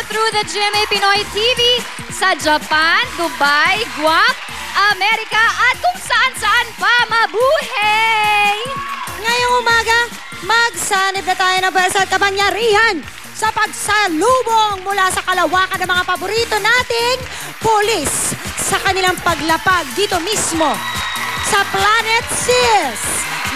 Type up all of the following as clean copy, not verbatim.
through the GMA Pinoy TV sa Japan, Dubai, Guam, Amerika at kung saan-saan pa mabuhay! Ngayong umaga, magsanib na tayo ng basa at kapangyarihan sa pagsalubong mula sa kalawakan ng mga paborito nating pulis sa kanilang paglapag dito mismo sa Planet Sis.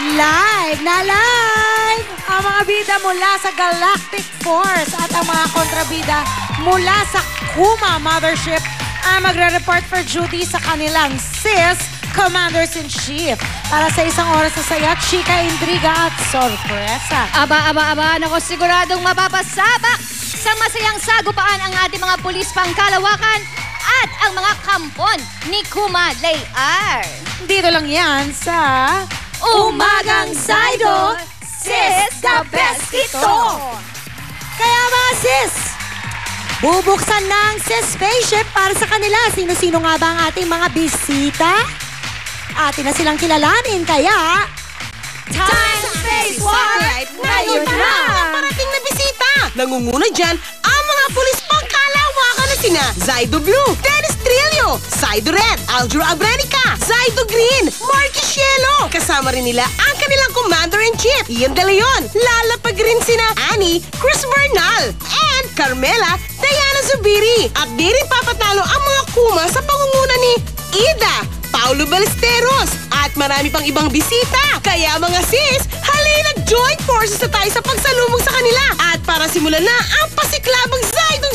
Live na live! Ang mga bida mula sa Galactic Force at ang mga kontrabida mula sa Kuma Mothership ang magre-report for duty sa kanilang Sis Commanders-in-Chief para sa isang oras sa saya, chika, intriga at sorpresa. Aba, nako siguradong mapapasabak sa masayang sagupaan ang ating mga pulis pangkalawakan at ang mga kampon ni Kuma Layar. Dito lang yan sa Umagang Saido, Sis the Best ito! Kaya mga sis, bubuksan na ang Sis Spaceship para sa kanila. Sino-sino nga ba ang ating mga bisita? Atin na silang kilalanin, kaya Time Space War ngayon na! Parating na bisita! Nangunguna dyan ang mga pulis pangkalawakan na sina Zaido Blue, Dennis Trillo, Zaido Red, Aljur Abrenica, Zaido Green, Marky Cielo. Kasama rin nila ang kanilang Commander-in-Chief, Ian De Leon. Lalapag rin sina Annie, Chris Bernal, and Carmela Diana Zubiri. At di rin papatalo ang mga Kuma sa pangunguna ni Ida, Paulo Ballesteros, at marami pang ibang bisita. Kaya mga sis, halina join forces na tayo sa pagsalubong sa kanila. At para simulan na ang pasiklabang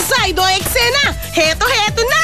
Zaido eksena. Heto na!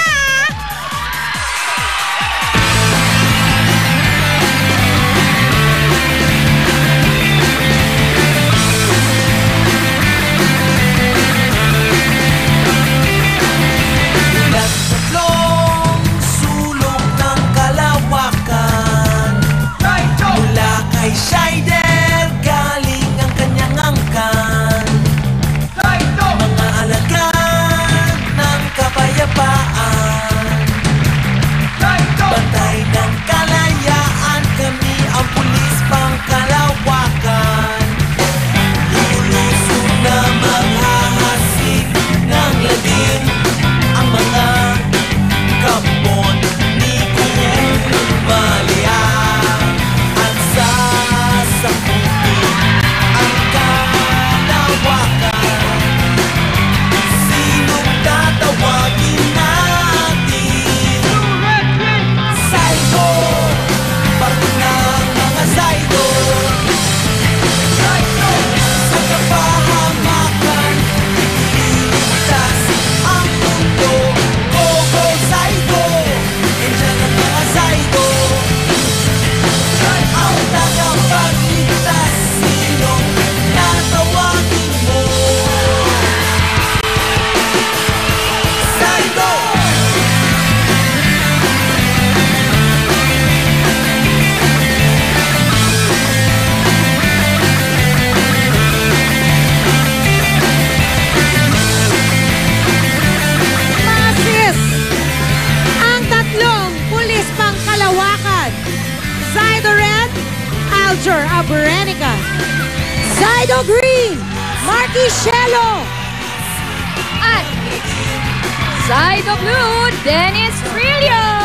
Aljur Abrenica, Zaido Green, Marky Cielo, at Zaido Blue, Dennis Trillo.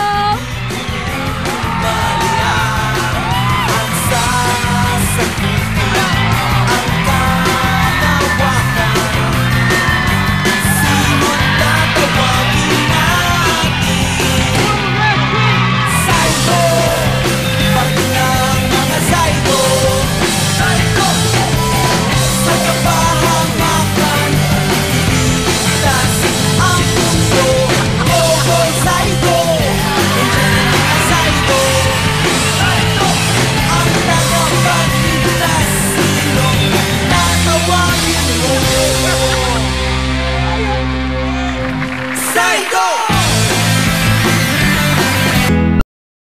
Go!